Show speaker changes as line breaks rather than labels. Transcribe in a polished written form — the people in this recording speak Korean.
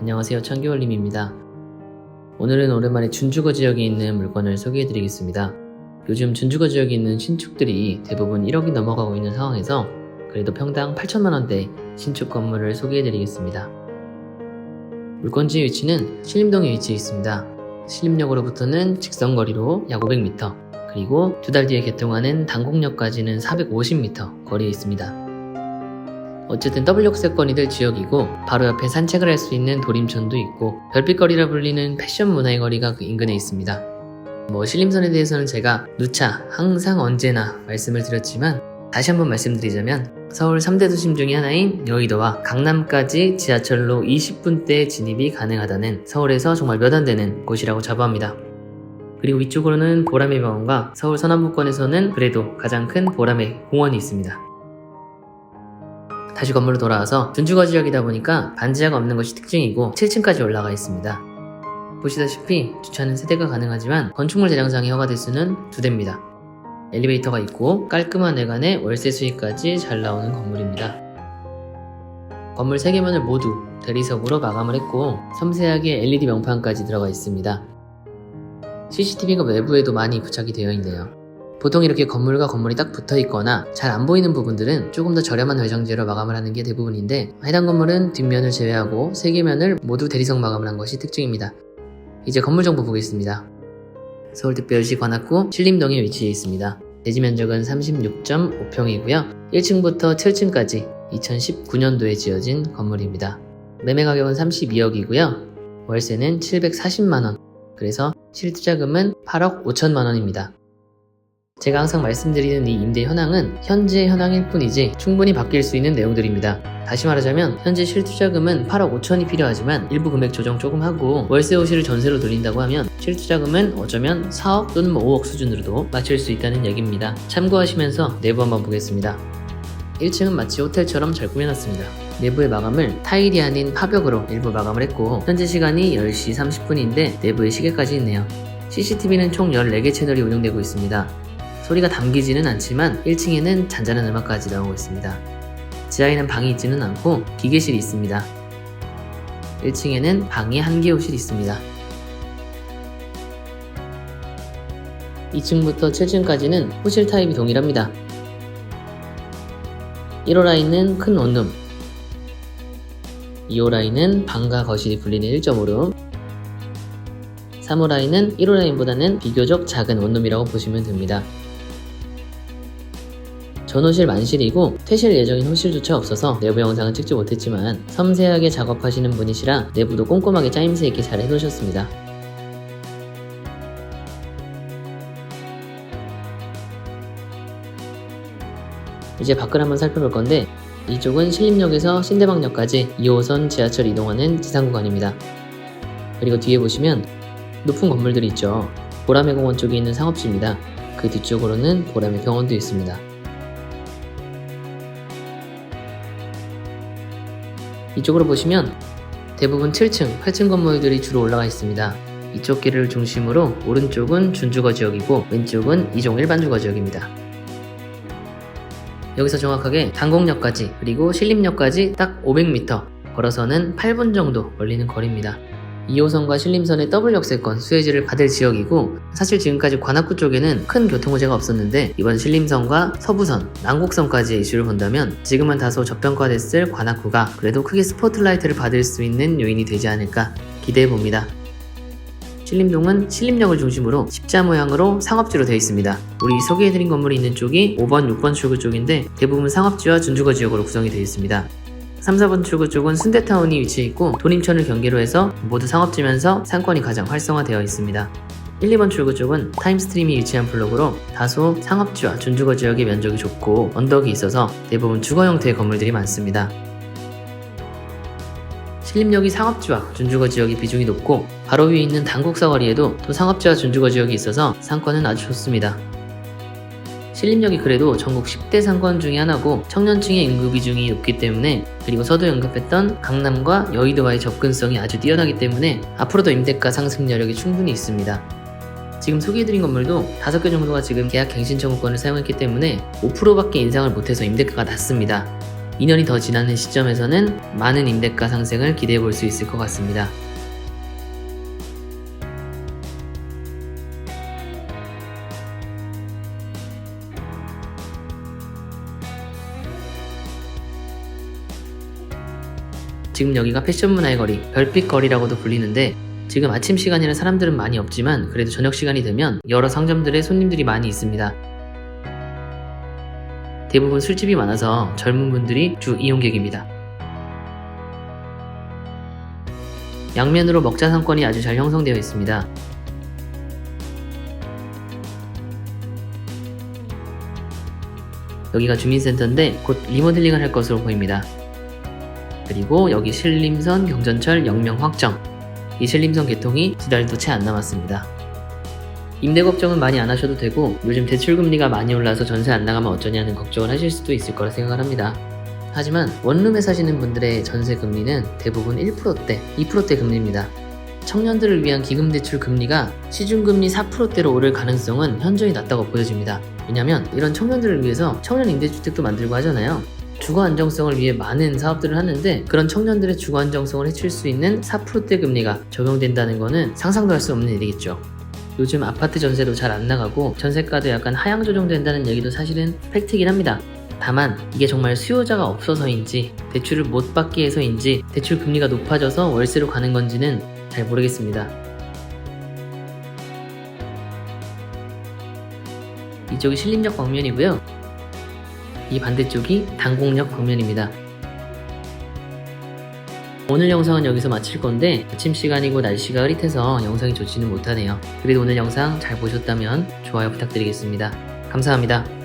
안녕하세요, 청기월님입니다. 오늘은 오랜만에 준주거 지역에 있는 물건을 소개해드리겠습니다. 요즘 준주거 지역에 있는 신축들이 대부분 1억이 넘어가고 있는 상황에서 그래도 평당 8천만원대 신축 건물을 소개해드리겠습니다. 물건지의 위치는 신림동에 위치해 있습니다. 신림역으로부터는 직선거리로 약 500m, 그리고 2달 뒤에 개통하는 당곡역까지는 450m 거리에 있습니다. 어쨌든 W역세권이 될 지역이고 바로 옆에 산책을 할 수 있는 도림천도 있고 별빛거리라 불리는 패션 문화의 거리가 그 인근에 있습니다. 신림선에 대해서는 제가 누차 항상 언제나 말씀을 드렸지만 다시 한번 말씀드리자면 서울 3대 도심 중에 하나인 여의도와 강남까지 지하철로 20분대 진입이 가능하다는 서울에서 정말 몇 안 되는 곳이라고 자부합니다. 그리고 위쪽으로는 보라매 병원과 서울 서남부권에서는 그래도 가장 큰 보라매 공원이 있습니다. 다시 건물로 돌아와서 준주거 지역이다 보니까 반지하가 없는 것이 특징이고 7층까지 올라가 있습니다. 보시다시피 주차는 3대가 가능하지만 건축물 대장상의 허가 대수는 2대입니다. 엘리베이터가 있고 깔끔한 외관에 월세 수익까지 잘 나오는 건물입니다. 건물 3개면을 모두 대리석으로 마감을 했고 섬세하게 LED 명판까지 들어가 있습니다. CCTV가 외부에도 많이 부착이 되어 있네요. 보통 이렇게 건물과 건물이 딱 붙어 있거나 잘 안 보이는 부분들은 조금 더 저렴한 외장재로 마감을 하는 게 대부분인데 해당 건물은 뒷면을 제외하고 3개 면을 모두 대리석 마감을 한 것이 특징입니다. 이제 건물 정보 보겠습니다. 서울특별시 관악구 신림동에 위치해 있습니다. 대지 면적은 36.5평이고요. 1층부터 7층까지 2019년도에 지어진 건물입니다. 매매 가격은 32억이고요. 월세는 740만원, 그래서 실투자금은 8억 5천만원입니다. 제가 항상 말씀드리는 이 임대 현황은 현재 현황일 뿐이지 충분히 바뀔 수 있는 내용들입니다. 다시 말하자면 현재 실투자금은 8억 5천이 필요하지만 일부 금액 조정 조금 하고 월세 호실을 전세로 돌린다고 하면 실투자금은 어쩌면 4억 또는 5억 수준으로도 맞출 수 있다는 얘기입니다. 참고하시면서 내부 한번 보겠습니다. 1층은 마치 호텔처럼 잘 꾸며놨습니다. 내부의 마감을 타일이 아닌 파벽으로 일부 마감을 했고 현재 시간이 10시 30분인데 내부에 시계까지 있네요. CCTV는 총 14개 채널이 운영되고 있습니다. 소리가 담기지는 않지만 1층에는 잔잔한 음악까지 나오고 있습니다. 지하에는 방이 있지는 않고 기계실이 있습니다. 1층에는 방이 1개 호실이 있습니다. 2층부터 7층까지는 호실 타입이 동일합니다. 1호 라인은 큰 원룸, 2호 라인은 방과 거실이 분리된 1.5룸, 3호 라인은 1호 라인보다는 비교적 작은 원룸이라고 보시면 됩니다. 전호실 만실이고 퇴실 예정인 호실조차 없어서 내부 영상은 찍지 못했지만 섬세하게 작업하시는 분이시라 내부도 꼼꼼하게 짜임새 있게 잘 해놓으셨습니다. 이제 밖을 한번 살펴볼 건데 이쪽은 신림역에서 신대방역까지 2호선 지하철 이동하는 지상 구간입니다. 그리고 뒤에 보시면 높은 건물들이 있죠. 보라매 공원 쪽에 있는 상업지입니다. 그 뒤쪽으로는 보라매 병원도 있습니다. 이쪽으로 보시면 대부분 7층, 8층 건물들이 주로 올라가 있습니다. 이쪽 길을 중심으로 오른쪽은 준주거 지역이고 왼쪽은 이종 일반주거 지역입니다. 여기서 정확하게 당곡역까지 그리고 신림역까지 딱 500m 걸어서는 8분 정도 걸리는 거리입니다. 2호선과 신림선의 W역세권 수혜지를 받을 지역이고 사실 지금까지 관악구 쪽에는 큰 교통호재가 없었는데 이번 신림선과 서부선, 난곡선까지의 이슈를 본다면 지금은 다소 저평가됐을 관악구가 그래도 크게 스포트라이트를 받을 수 있는 요인이 되지 않을까 기대해봅니다. 신림동은 신림역을 중심으로 십자 모양으로 상업지로 되어 있습니다. 우리 소개해드린 건물이 있는 쪽이 5번, 6번 출구 쪽인데 대부분 상업지와 준주거 지역으로 구성이 되어 있습니다. 3, 4번 출구 쪽은 순대타운이 위치해 있고 도림천을 경계로 해서 모두 상업지면서 상권이 가장 활성화되어 있습니다. 1, 2번 출구 쪽은 타임스트림이 위치한 블록으로 다소 상업지와 준주거 지역의 면적이 좁고 언덕이 있어서 대부분 주거 형태의 건물들이 많습니다. 신림역이 상업지와 준주거 지역의 비중이 높고 바로 위에 있는 당곡사거리에도 또 상업지와 준주거 지역이 있어서 상권은 아주 좋습니다. 신림역이 그래도 전국 10대 상권 중에 하나고 청년층의 인구 비중이 높기 때문에 그리고 서두에 언급했던 강남과 여의도와의 접근성이 아주 뛰어나기 때문에 앞으로도 임대가 상승 여력이 충분히 있습니다. 지금 소개해드린 건물도 5개 정도가 지금 계약 갱신 청구권을 사용했기 때문에 5%밖에 인상을 못해서 임대가가 낮습니다. 2년이 더 지나는 시점에서는 많은 임대가 상승을 기대해 볼 수 있을 것 같습니다. 지금 여기가 패션 문화의 거리, 별빛 거리라고도 불리는데 지금 아침 시간이라 사람들은 많이 없지만 그래도 저녁 시간이 되면 여러 상점들에 손님들이 많이 있습니다. 대부분 술집이 많아서 젊은 분들이 주 이용객입니다. 양면으로 먹자 상권이 아주 잘 형성되어 있습니다. 여기가 주민센터인데 곧 리모델링을 할 것으로 보입니다. 그리고 여기 신림선 경전철 영명 확정, 이 신림선 개통이 2달도 채 안 남았습니다. 임대 걱정은 많이 안 하셔도 되고 요즘 대출금리가 많이 올라서 전세 안 나가면 어쩌냐는 걱정을 하실 수도 있을 거라 생각을 합니다. 하지만 원룸에 사시는 분들의 전세 금리는 대부분 1%대, 2%대 금리입니다. 청년들을 위한 기금대출 금리가 시중금리 4%대로 오를 가능성은 현저히 낮다고 보여집니다. 왜냐면 이런 청년들을 위해서 청년 임대주택도 만들고 하잖아요. 주거 안정성을 위해 많은 사업들을 하는데 그런 청년들의 주거 안정성을 해칠 수 있는 4%대 금리가 적용된다는 거는 상상도 할 수 없는 일이겠죠. 요즘 아파트 전세도 잘 안 나가고 전세가도 약간 하향 조정된다는 얘기도 사실은 팩트이긴 합니다. 다만 이게 정말 수요자가 없어서인지 대출을 못 받기 위해서인지 대출 금리가 높아져서 월세로 가는 건지는 잘 모르겠습니다. 이쪽이 신림역 방면이고요. 이 반대쪽이 단곡역 방면입니다. 오늘 영상은 여기서 마칠 건데 아침 시간이고 날씨가 흐릿해서 영상이 좋지는 못하네요. 그래도 오늘 영상 잘 보셨다면 좋아요 부탁드리겠습니다. 감사합니다.